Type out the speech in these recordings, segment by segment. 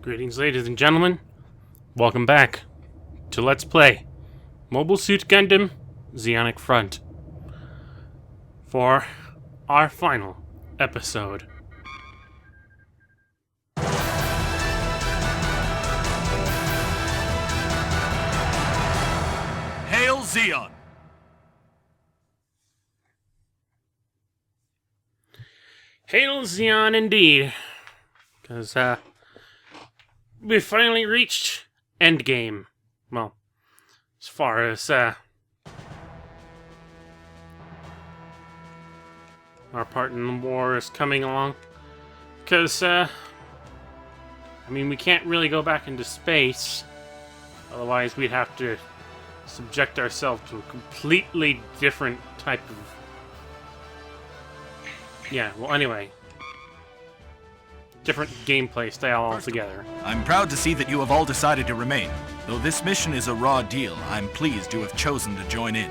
Greetings, ladies and gentlemen. Welcome back to Let's Play Mobile Suit Gundam Zeonic Front for our final episode. Hail Zeon! Hail Zeon indeed. Because, we finally reached endgame. Well, as far as, our part in the war is coming along. Because, we can't really go back into space. Otherwise, we'd have to subject ourselves to a completely different type of... Yeah, well, anyway. Different gameplay style altogether. I'm proud to see that you have all decided to remain. Though this mission is a raw deal, I'm pleased you have chosen to join in.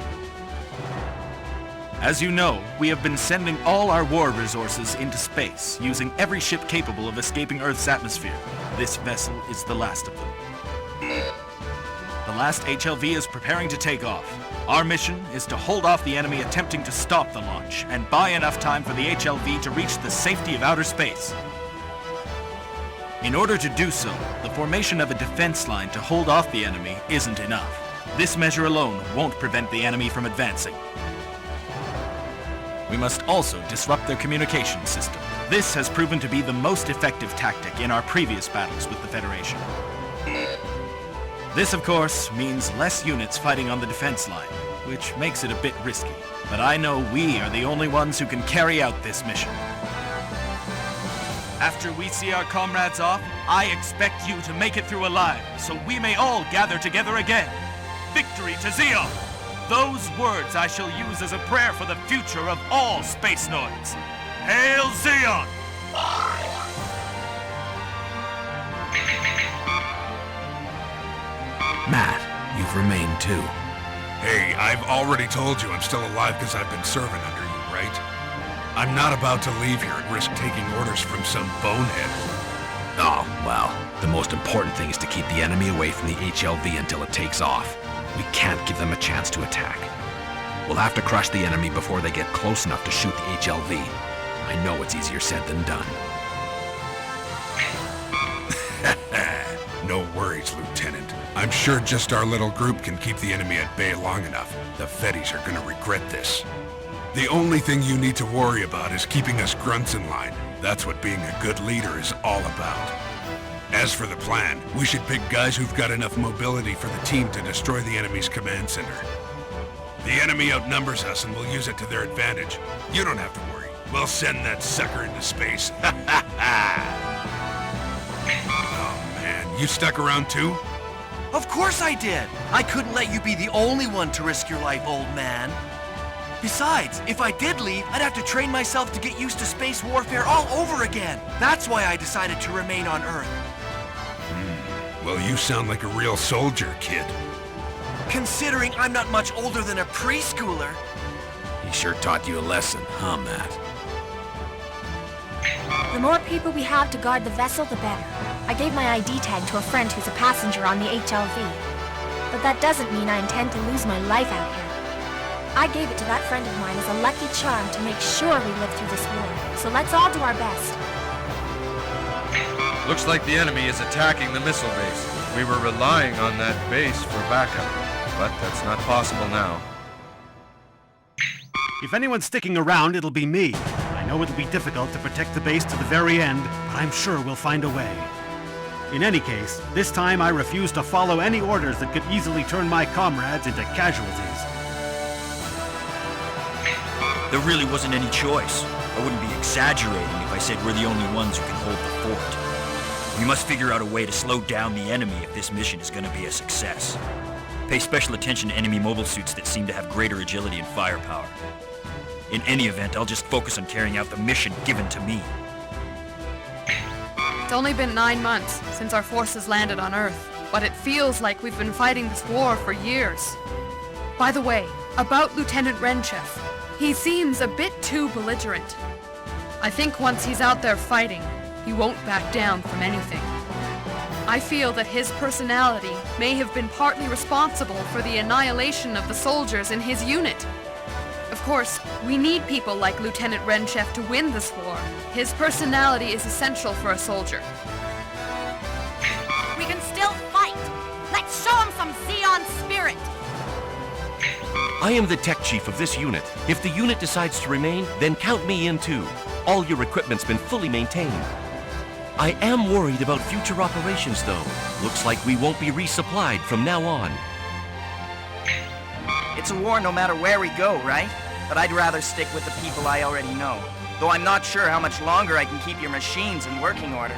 As you know, we have been sending all our war resources into space, using every ship capable of escaping Earth's atmosphere. This vessel is the last of them. The last HLV is preparing to take off. Our mission is to hold off the enemy attempting to stop the launch, and buy enough time for the HLV to reach the safety of outer space. In order to do so, the formation of a defense line to hold off the enemy isn't enough. This measure alone won't prevent the enemy from advancing. We must also disrupt their communication system. This has proven to be the most effective tactic in our previous battles with the Federation. This, of course, means less units fighting on the defense line, which makes it a bit risky. But I know we are the only ones who can carry out this mission. After we see our comrades off, I expect you to make it through alive, so we may all gather together again. Victory to Zeon! Those words I shall use as a prayer for the future of all spacenoids. Hail Zeon! Matt, you've remained too. Hey, I've already told you I'm still alive because I've been serving under you, right? I'm not about to leave here and risk taking orders from some bonehead. Oh, well, the most important thing is to keep the enemy away from the HLV until it takes off. We can't give them a chance to attack. We'll have to crush the enemy before they get close enough to shoot the HLV. I know it's easier said than done. No worries, Lieutenant. I'm sure just our little group can keep the enemy at bay long enough. The Feddies are gonna regret this. The only thing you need to worry about is keeping us grunts in line. That's what being a good leader is all about. As for the plan, we should pick guys who've got enough mobility for the team to destroy the enemy's command center. The enemy outnumbers us and we'll use it to their advantage. You don't have to worry. We'll send that sucker into space. Oh man, you stuck around too? Of course I did! I couldn't let you be the only one to risk your life, old man. Besides, if I did leave, I'd have to train myself to get used to space warfare all over again. That's why I decided to remain on Earth. Well, you sound like a real soldier, kid. Considering I'm not much older than a preschooler. He sure taught you a lesson, huh, Matt? The more people we have to guard the vessel, the better. I gave my ID tag to a friend who's a passenger on the HLV. But that doesn't mean I intend to lose my life out here. I gave it to that friend of mine as a lucky charm to make sure we live through this war. So let's all do our best. Looks like the enemy is attacking the missile base. We were relying on that base for backup, but that's not possible now. If anyone's sticking around, it'll be me. I know it'll be difficult to protect the base to the very end, but I'm sure we'll find a way. In any case, this time I refuse to follow any orders that could easily turn my comrades into casualties. There really wasn't any choice. I wouldn't be exaggerating if I said we're the only ones who can hold the fort. We must figure out a way to slow down the enemy if this mission is going to be a success. Pay special attention to enemy mobile suits that seem to have greater agility and firepower. In any event, I'll just focus on carrying out the mission given to me. It's only been 9 months since our forces landed on Earth, but it feels like we've been fighting this war for years. By the way, about Lieutenant Renchef. He seems a bit too belligerent. I think once he's out there fighting, he won't back down from anything. I feel that his personality may have been partly responsible for the annihilation of the soldiers in his unit. Of course, we need people like Lieutenant Renchef to win this war. His personality is essential for a soldier. We can still fight! Let's show him some Zeon spirit! I am the tech chief of this unit. If the unit decides to remain, then count me in too. All your equipment's been fully maintained. I am worried about future operations, though. Looks like we won't be resupplied from now on. It's a war no matter where we go, right? But I'd rather stick with the people I already know. Though I'm not sure how much longer I can keep your machines in working order.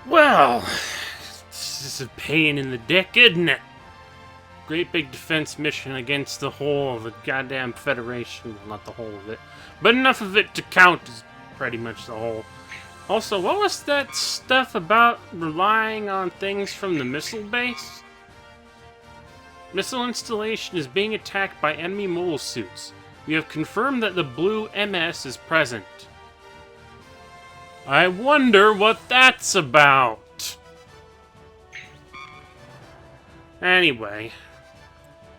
Well, this is a pain in the dick, isn't it? Great big defense mission against the whole of the goddamn Federation. Well, not the whole of it, but enough of it to count as pretty much the whole. Also, what was that stuff about relying on things from the missile base? Missile installation is being attacked by enemy mole suits. We have confirmed that the blue MS is present. I wonder what that's about. Anyway,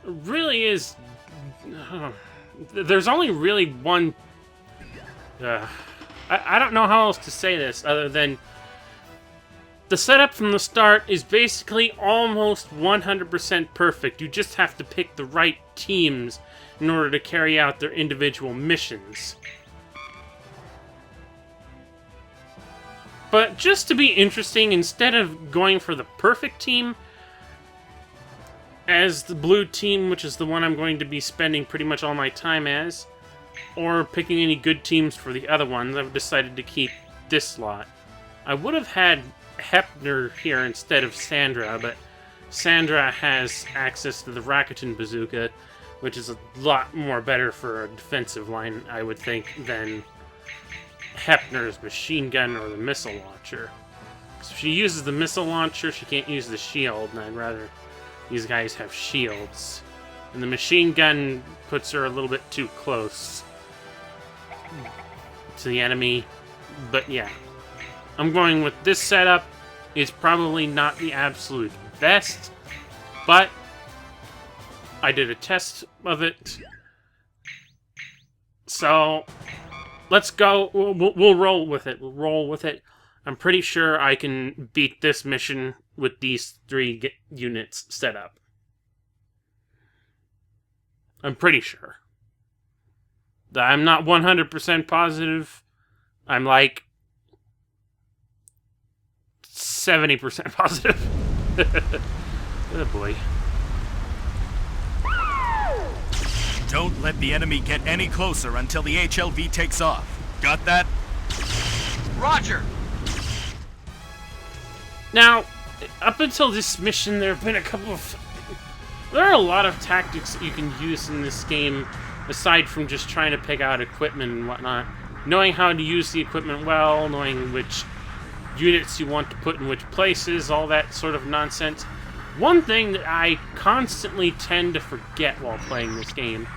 it really is. There's only really one. I don't know how else to say this other than the setup from the start is basically almost 100% perfect. You just have to pick the right teams in order to carry out their individual missions. But just to be interesting, instead of going for the perfect team as the blue team, which is the one I'm going to be spending pretty much all my time as, or picking any good teams for the other ones, I've decided to keep this slot. I would have had Hepner here instead of Sandra, but Sandra has access to the Rakuten bazooka, which is a lot more better for a defensive line, I would think, than Hepner's machine gun or the missile launcher. So if she uses the missile launcher, she can't use the shield, and I'd rather these guys have shields. And the machine gun puts her a little bit too close to the enemy. But yeah, I'm going with this setup. It's probably not the absolute best, but I did a test of it. So let's go. We'll roll with it. We'll roll with it. I'm pretty sure I can beat this mission with these 3 units set up. I'm pretty sure. I'm not 100% positive. I'm like 70% positive. Oh boy. Don't let the enemy get any closer until the HLV takes off. Got that? Roger! Now, up until this mission, there have been a couple of... There are a lot of tactics that you can use in this game, aside from just trying to pick out equipment and whatnot. Knowing how to use the equipment well, knowing which units you want to put in which places, all that sort of nonsense. One thing that I constantly tend to forget while playing this game,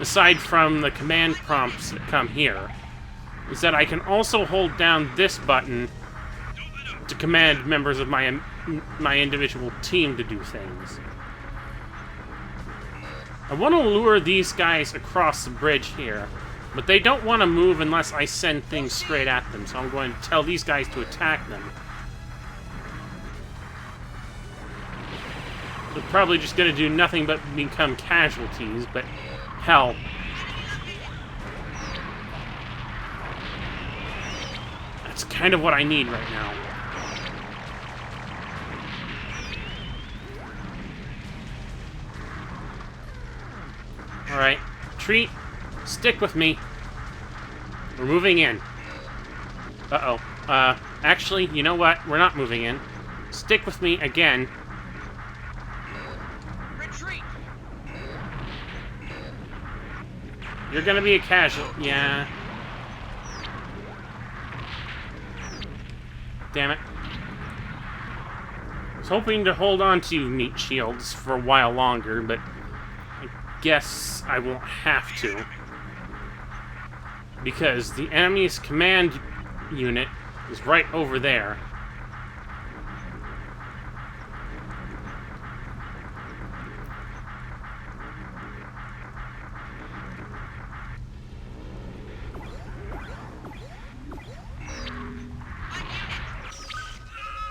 aside from the command prompts that come here, is that I can also hold down this button to command members of my individual team to do things. I want to lure these guys across the bridge here, but they don't want to move unless I send things straight at them, so I'm going to tell these guys to attack them. They're probably just going to do nothing but become casualties, but hell. That's kind of what I need right now. Alright, Treat, stick with me. We're moving in. Uh-oh. Actually, you know what? We're not moving in. Stick with me again. Retreat! You're gonna be a casual. Yeah. Damn it. I was hoping to hold on to meat shields for a while longer, but I guess I won't have to. because the enemy's command unit is right over there.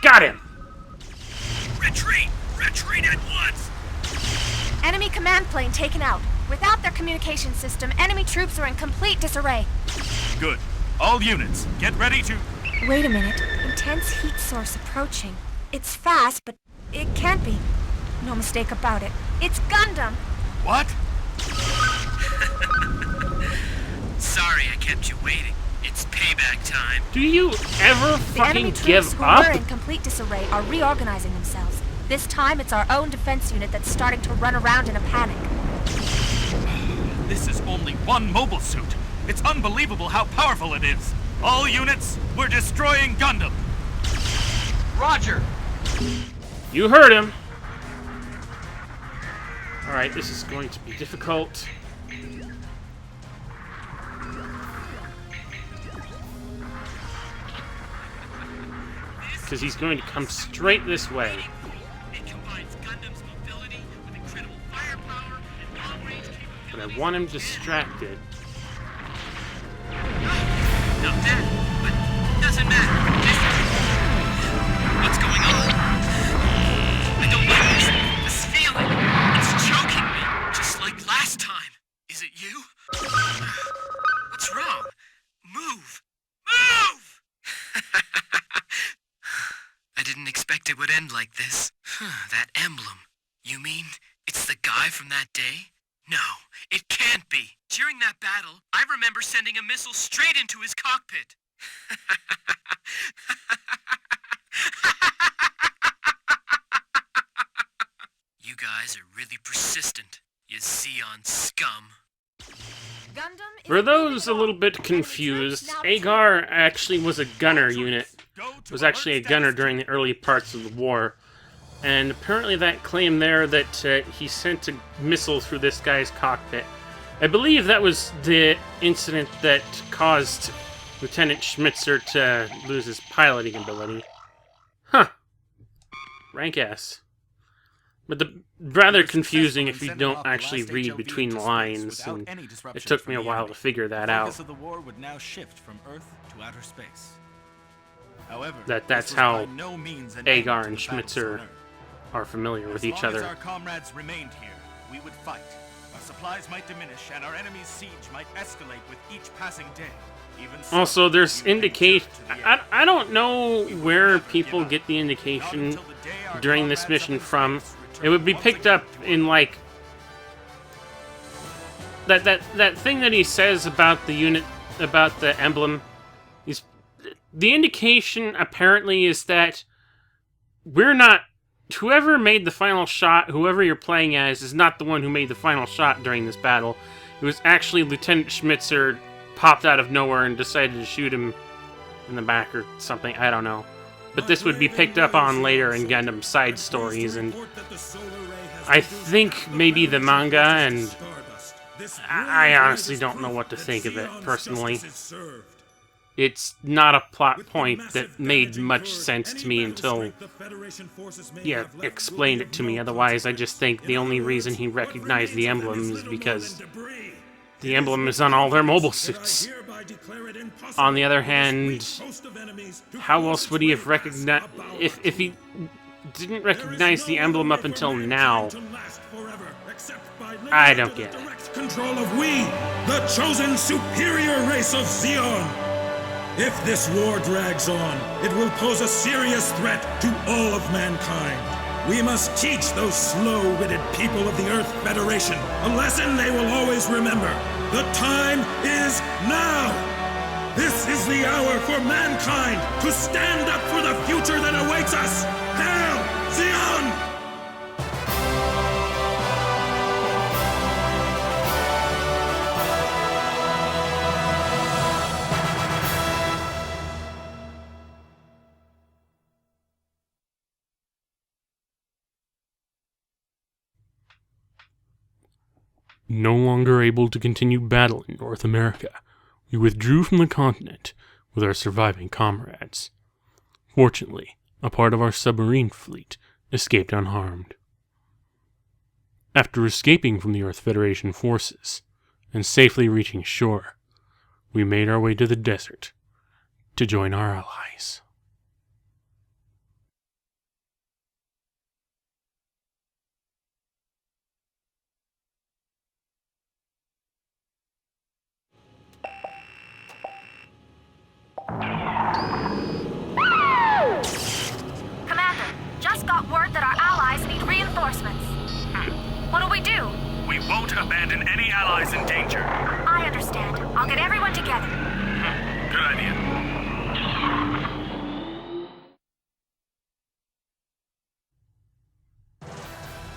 Got him! Retreat! Retreat at once! Enemy command plane taken out. Without their communication system, enemy troops are in complete disarray. Good. All units, get ready to... Wait a minute. Intense heat source approaching. It's fast, but it can't be. No mistake about it. It's Gundam! What? Sorry I kept you waiting. It's payback time. Do you ever The enemy fucking troops give who up? were in complete disarray are reorganizing themselves. This time, it's our own defense unit that's starting to run around in a panic. This is only one mobile suit. It's unbelievable how powerful it is. All units, we're destroying Gundam. Roger! You heard him. Alright, this is going to be difficult. Because he's going to come straight this way. It combines Gundam's mobility with incredible firepower and long-range capability. But I want him distracted. Not that, but doesn't matter. What's going on? I don't like this feeling. It's choking me, just like last time. Is it you? What's wrong? Move! Move! I didn't expect it would end like this. That emblem. You mean it's the guy from that day? No, it can't be. During that battle, I remember sending a missile straight into his cockpit. You guys are really persistent, you Zeon scum. For those a little bit confused, Agar actually was a gunner unit. Was actually a gunner during the early parts of the war. And apparently that claim there that he sent a missile through this guy's cockpit. I believe that was the incident that caused Lieutenant Schmitzer to lose his piloting ability. Huh. Rank S. But rather confusing if you don't actually read between the lines, and it took me a while to figure that out. The focus of the war would now shift from Earth to outer space. However, That's how Agar and Schmitzer are familiar with each other. As our comrades remained here, we would fight. Our supplies might diminish, and our enemy's siege might escalate with each passing day. Even so, Also, there's indication. I don't know where people get the indication during this mission from. It would be picked up in like that thing that he says about the unit, about the emblem. The indication apparently is that we're not. Whoever made the final shot, whoever you're playing as, is not the one who made the final shot during this battle. It was actually Lieutenant Schmitzer popped out of nowhere and decided to shoot him in the back or something. I don't know. But this would be picked up on later in Gundam side stories, and I think maybe the manga, and I honestly don't know what to think of it, personally. It's not a plot point that made much sense to me until, explained it to me. Otherwise, I just think the only reason he recognized the emblem is because the emblem is on all their mobile suits. On the other hand, how else would he have recognized... If he didn't recognize the emblem up until now, I don't get it. Control of we, the chosen superior race of Zeon. If this war drags on, it will pose a serious threat to all of mankind. We must teach those slow-witted people of the Earth Federation a lesson they will always remember. The time is now! This is the hour for mankind to stand up for the future that awaits us! Hail, Zeon! No longer able to continue battle in North America, we withdrew from the continent with our surviving comrades. Fortunately, a part of our submarine fleet escaped unharmed. After escaping from the Earth Federation forces and safely reaching shore, we made our way to the desert to join our allies. Commander, just got word that our allies need reinforcements. What'll we do? We won't abandon any allies in danger. I understand. I'll get everyone together. Good idea.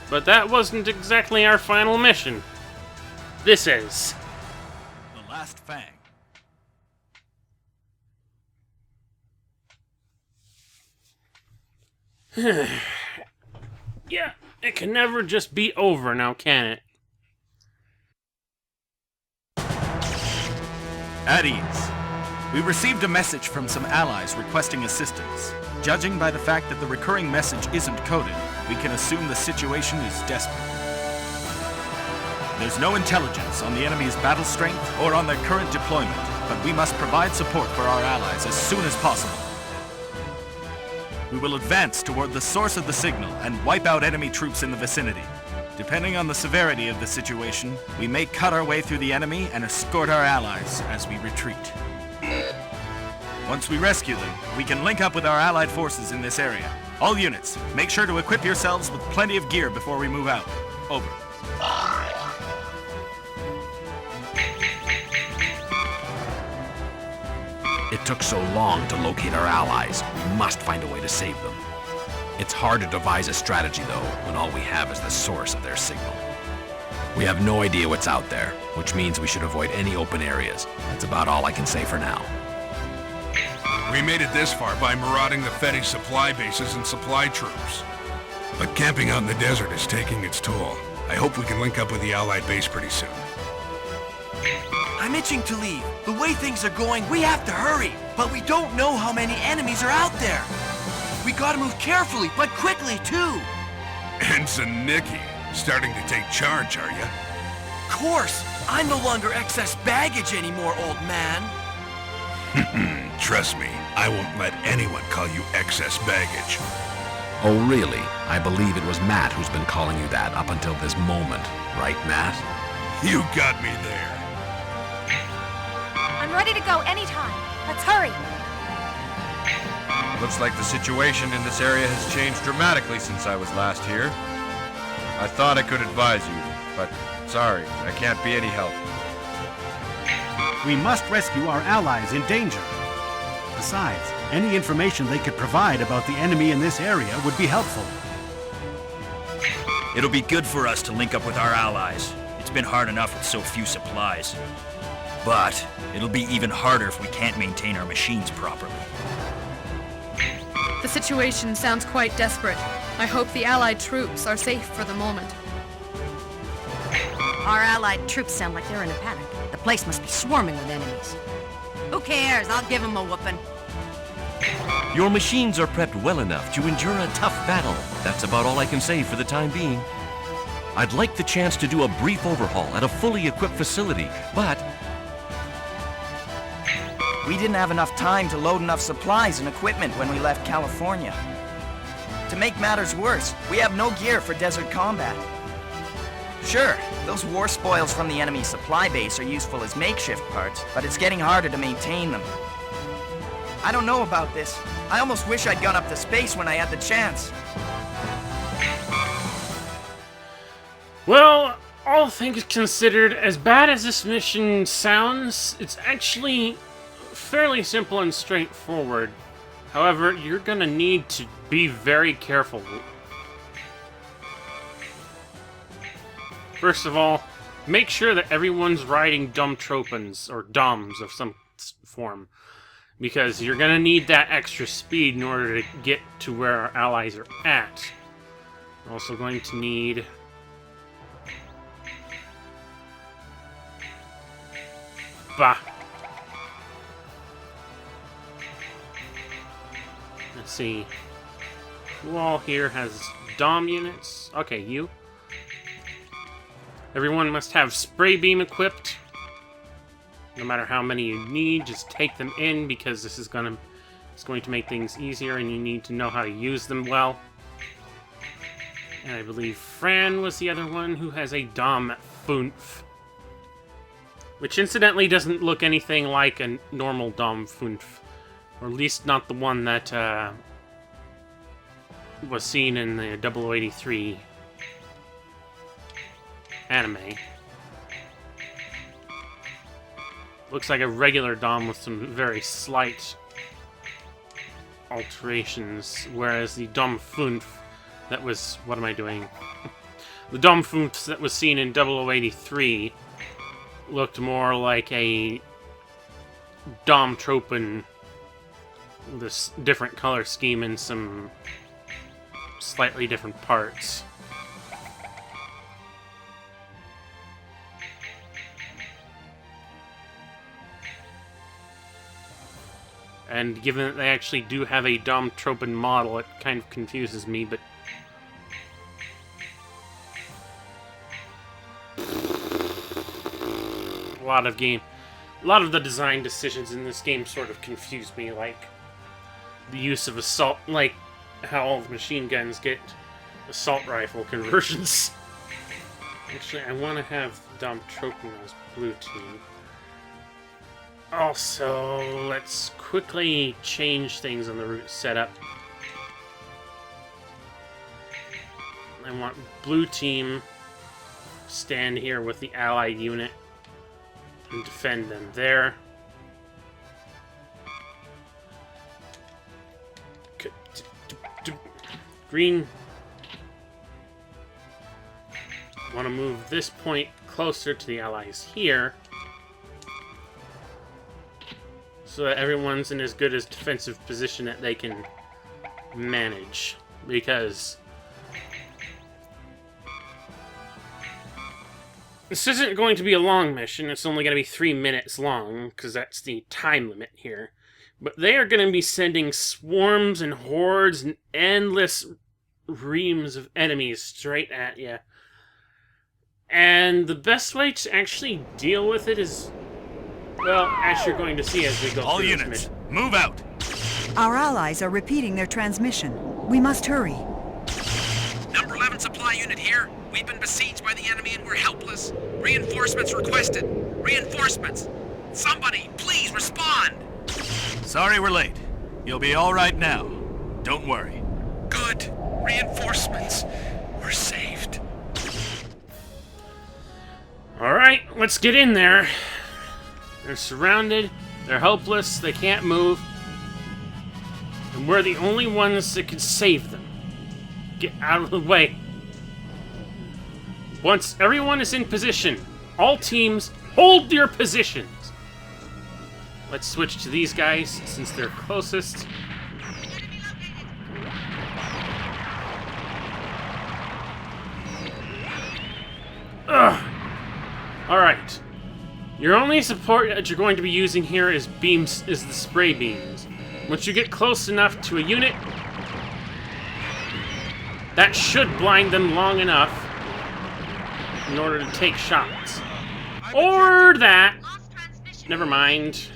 But that wasn't exactly our final mission. This is. The Last Fang. Yeah, it can never just be over now, can it? At ease. We received a message from some allies requesting assistance. Judging by the fact that the recurring message isn't coded, we can assume the situation is desperate. There's no intelligence on the enemy's battle strength or on their current deployment, but we must provide support for our allies as soon as possible. We will advance toward the source of the signal and wipe out enemy troops in the vicinity. Depending on the severity of the situation, we may cut our way through the enemy and escort our allies as we retreat. Once we rescue them, we can link up with our allied forces in this area. All units, make sure to equip yourselves with plenty of gear before we move out. Over. It took so long to locate our allies. We must find a way to save them. It's hard to devise a strategy, though, when all we have is the source of their signal. We have no idea what's out there, which means we should avoid any open areas. That's about all I can say for now. We made it this far by marauding the Fetty supply bases and supply troops. But camping out in the desert is taking its toll. I hope we can link up with the Allied base pretty soon. I'm itching to leave. The way things are going, we have to hurry. But we don't know how many enemies are out there. We gotta move carefully, but quickly, too. Ensign Nikki, starting to take charge, are you? Course. I'm no longer excess baggage anymore, old man. Trust me, I won't let anyone call you excess baggage. Oh, really? I believe it was Matt who's been calling you that up until this moment. Right, Matt? You got me there. I'm ready to go anytime. Let's hurry. Looks like the situation in this area has changed dramatically since I was last here. I thought I could advise you, but sorry, I can't be any help. We must rescue our allies in danger. Besides, any information they could provide about the enemy in this area would be helpful. It'll be good for us to link up with our allies. It's been hard enough with so few supplies. But it'll be even harder if we can't maintain our machines properly. The situation sounds quite desperate. I hope the Allied troops are safe for the moment. Our Allied troops sound like they're in a panic. The place must be swarming with enemies. Who cares? I'll give them a whooping. Your machines are prepped well enough to endure a tough battle. That's about all I can say for the time being. I'd like the chance to do a brief overhaul at a fully equipped facility, but We didn't have enough time to load enough supplies and equipment when we left California. To make matters worse, we have no gear for desert combat. Sure, those war spoils from the enemy supply base are useful as makeshift parts, but it's getting harder to maintain them. I don't know about this. I almost wish I'd gone up to space when I had the chance. Well, all things considered, as bad as this mission sounds, it's actually fairly simple and straightforward. However, you're gonna need to be very careful. First of all, make sure that everyone's riding Dumtropans, or Doms of some form, because you're gonna need that extra speed in order to get to where our allies are at. We're also going to need Let's see. Who all here has Dom units? Okay, you. Everyone must have spray beam equipped. No matter how many you need, just take them in because this is going to make things easier and you need to know how to use them well. And I believe Fran was the other one who has a Dom Funf. Which incidentally doesn't look anything like a normal Dom Funf. Or at least not the one that was seen in the 0083 anime. Looks like a regular Dom with some very slight alterations, whereas the Dom Funf that was... what am I doing? The Dom Funf that was seen in 0083 looked more like a Dom Tropen with a different color scheme and some slightly different parts. And given that they actually do have a Dom Tropen model, it kind of confuses me, but... A lot of the design decisions in this game sort of confuse me, like the use of assault, like how all the machine guns get assault rifle conversions. Actually, I want to have Dom Tropen as blue team. Also, let's quickly change things on the route setup. I want blue team stand here with the allied unit and defend them there. Green. Want to move this point closer to the allies here, so that everyone's in as good a defensive position that they can manage. Because this isn't going to be a long mission. It's only going to be 3 minutes long, because that's the time limit here. But they are going to be sending swarms and hordes and endless reams of enemies straight at you. And the best way to actually deal with it is, well, as you're going to see as we go all through units, this mission. move out! Our allies are repeating their transmission. We must hurry. Number 11 supply unit here. We've been besieged by the enemy and we're helpless. Reinforcements requested. Reinforcements. Somebody, please respond. Sorry we're late. You'll be all right now. Don't worry. Good. Reinforcements. We're saved. Alright, let's get in there. They're surrounded, they're helpless, they can't move. And we're the only ones that can save them. Get out of the way. Once everyone is in position, all teams, hold your positions. Let's switch to these guys, since they're closest. Ugh. Alright. Your only support that you're going to be using here is the spray beams. Once you get close enough to a unit, that should blind them long enough in order to take shots. Or that. Never mind.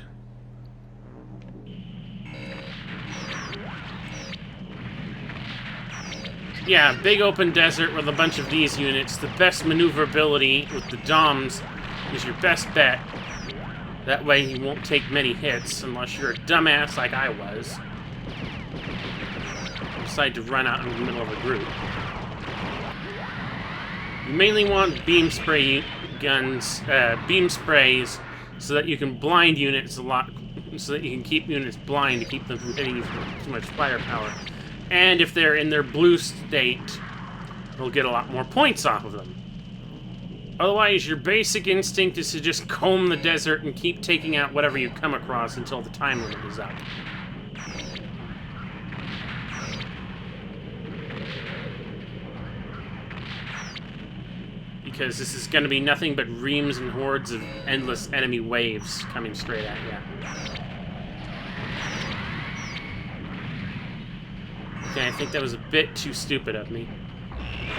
Yeah, big open desert with a bunch of these units. The best maneuverability with the DOMs is your best bet. That way you won't take many hits unless you're a dumbass like I was. Decide to run out in the middle of a group. You mainly want beam spray guns, beam sprays, so that you can blind units a lot, so that you can keep units blind to keep them from hitting you with too much firepower. And if they're in their blue state, you'll get a lot more points off of them. Otherwise, your basic instinct is to just comb the desert and keep taking out whatever you come across until the time limit is up. Because this is going to be nothing but reams and hordes of endless enemy waves coming straight at you. Okay, I think that was a bit too stupid of me.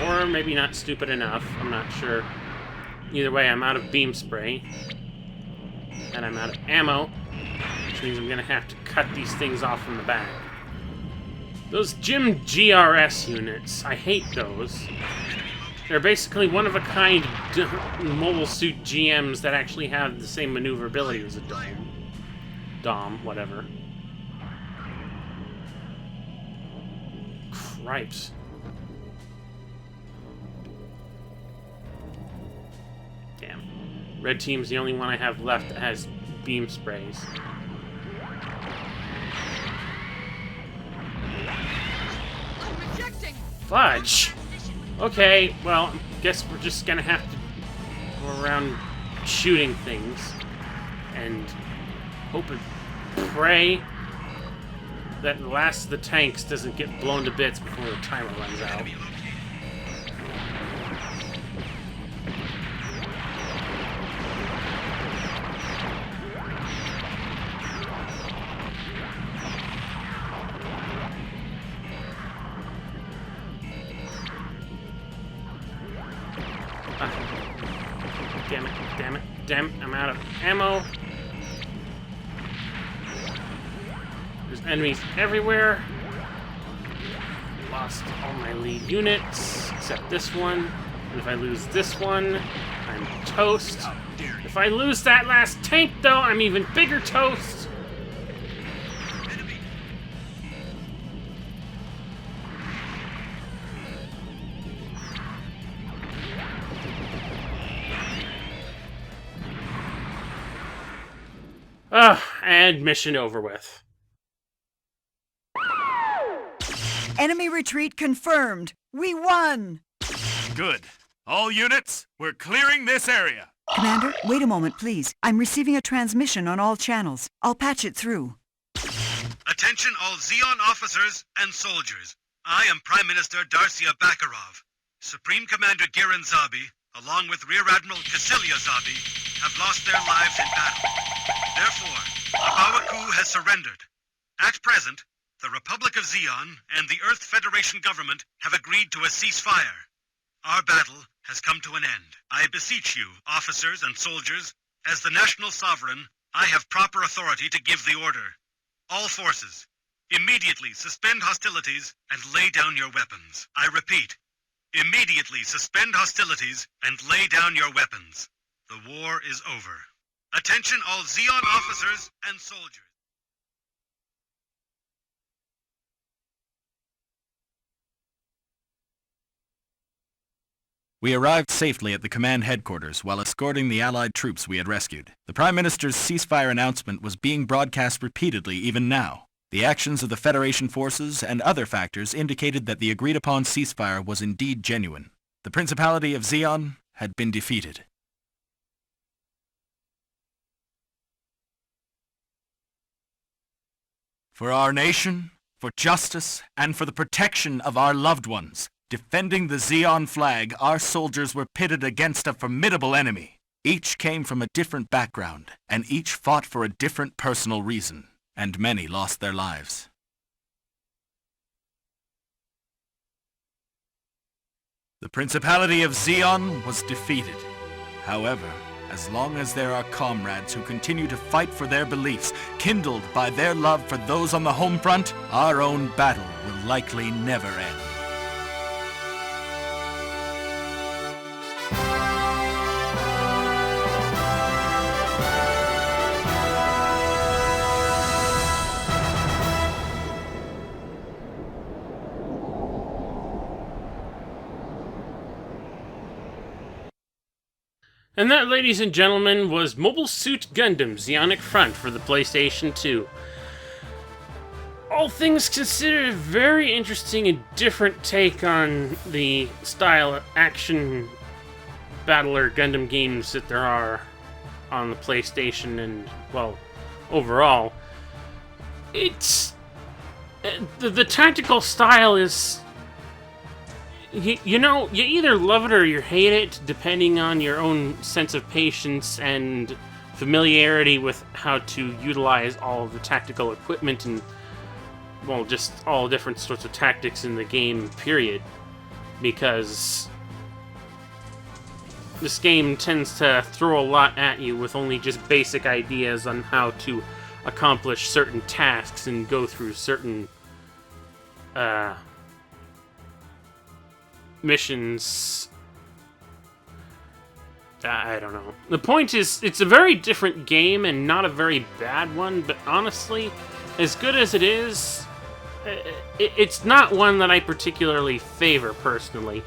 Or maybe not stupid enough, I'm not sure. Either way, I'm out of beam spray. And I'm out of ammo, which means I'm gonna have to cut these things off from the back. Those Gym GRS units, I hate those. They're basically one-of-a-kind mobile suit GMs that actually have the same maneuverability as a Dom, whatever. Cripes. Damn. Red team's the only one I have left that has beam sprays. Fudge! Okay, well, guess we're just gonna have to go around shooting things and hope and pray that the last of the tanks doesn't get blown to bits before the timer runs out. Damn it, I'm out of ammo. There's enemies everywhere. Lost all my lead units, except this one. And if I lose this one, I'm toast. If I lose that last tank, though, I'm even bigger toast. And mission over with. Enemy retreat confirmed. We won! Good. All units, we're clearing this area. Commander, wait a moment, please. I'm receiving a transmission on all channels. I'll patch it through. Attention all Zeon officers and soldiers. I am Prime Minister Devasia Bakarov. Supreme Commander Giran Zabi, along with Rear Admiral Kasilia Zabi, have lost their lives in battle. Therefore, Abawaku has surrendered. At present, the Republic of Zeon and the Earth Federation government have agreed to a ceasefire. Our battle has come to an end. I beseech you, officers and soldiers, as the national sovereign, I have proper authority to give the order. All forces, immediately suspend hostilities and lay down your weapons. I repeat, immediately suspend hostilities and lay down your weapons. The war is over. Attention all Zeon officers and soldiers. We arrived safely at the command headquarters while escorting the Allied troops we had rescued. The Prime Minister's ceasefire announcement was being broadcast repeatedly even now. The actions of the Federation forces and other factors indicated that the agreed-upon ceasefire was indeed genuine. The Principality of Zeon had been defeated. For our nation, for justice, and for the protection of our loved ones, defending the Zeon flag, our soldiers were pitted against a formidable enemy. Each came from a different background, and each fought for a different personal reason, and many lost their lives. The Principality of Zeon was defeated. However, as long as there are comrades who continue to fight for their beliefs, kindled by their love for those on the home front, our own battle will likely never end. And that, ladies and gentlemen, was Mobile Suit Gundam Zeonic Front for the PlayStation 2. All things considered, a very interesting and different take on the style of action battler Gundam games that there are on the PlayStation and, well, overall. It's... The tactical style is... You know, you either love it or you hate it, depending on your own sense of patience and familiarity with how to utilize all of the tactical equipment and well, just all different sorts of tactics in the game, period. Because this game tends to throw a lot at you with only just basic ideas on how to accomplish certain tasks and go through certain missions. I don't know. The point is, it's a very different game and not a very bad one, but honestly, as good as it is, it's not one that I particularly favor personally.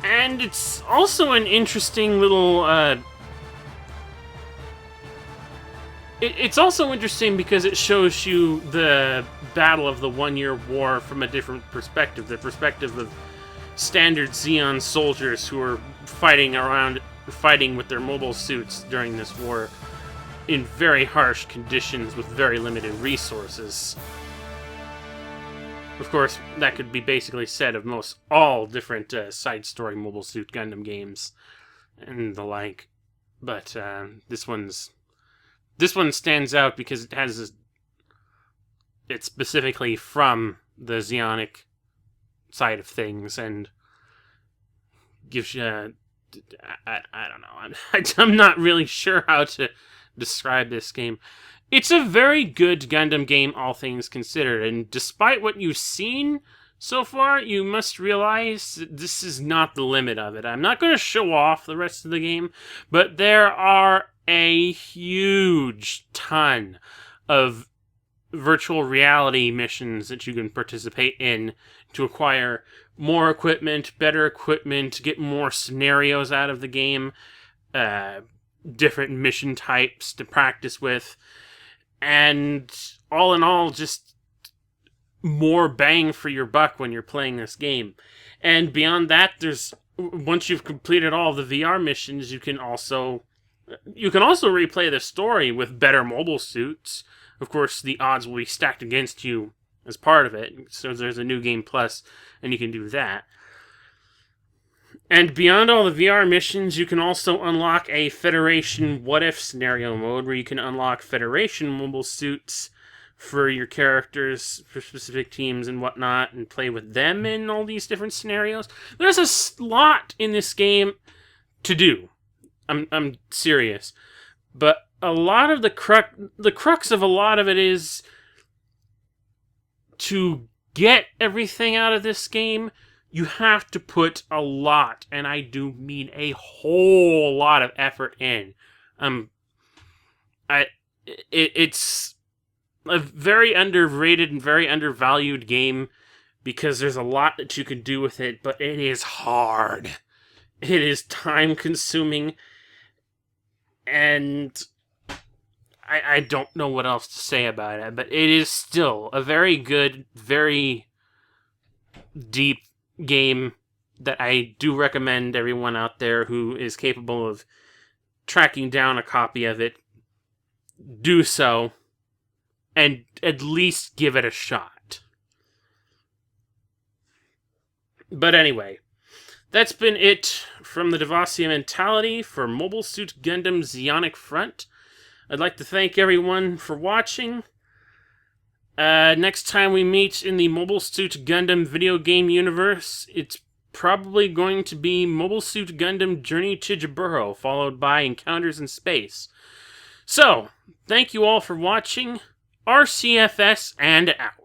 And it's also an interesting little, it's also interesting because it shows you the Battle of the 1 Year War from a different perspective. The perspective of standard Zeon soldiers who are fighting with their mobile suits during this war in very harsh conditions with very limited resources. Of course, that could be basically said of most all different side story Mobile Suit Gundam games and the like. But this one stands out because it has it's specifically from the Zeonic side of things and gives you I don't know. I'm not really sure how to describe this game. It's a very good Gundam game, all things considered, and despite what you've seen so far, you must realize that this is not the limit of it. I'm not going to show off the rest of the game, but there are a huge ton of virtual reality missions that you can participate in to acquire more equipment, better equipment, get more scenarios out of the game, different mission types to practice with, and all in all, just more bang for your buck when you're playing this game. And beyond that, once you've completed all the VR missions, you can also replay the story with better mobile suits. Of course, the odds will be stacked against you as part of it, so there's a New Game Plus, and you can do that. And beyond all the VR missions, you can also unlock a Federation what-if scenario mode, where you can unlock Federation mobile suits for your characters, for specific teams and whatnot, and play with them in all these different scenarios. There's a lot in this game to do. I'm serious. But a lot of the crux of a lot of it is to get everything out of this game, you have to put a lot, and I do mean a whole lot of effort in. It's a very underrated and very undervalued game because there's a lot that you can do with it, but it is hard. It is time-consuming, and I don't know what else to say about it, but it is still a very good, very deep game that I do recommend everyone out there who is capable of tracking down a copy of it do so and at least give it a shot. But anyway, that's been it from the DevasiaMentality for Mobile Suit Gundam Zeonic Front. I'd like to thank everyone for watching. Next time we meet in the Mobile Suit Gundam video game universe, it's probably going to be Mobile Suit Gundam Journey to Jaburo, followed by Encounters in Space. So, thank you all for watching. RCFS and out.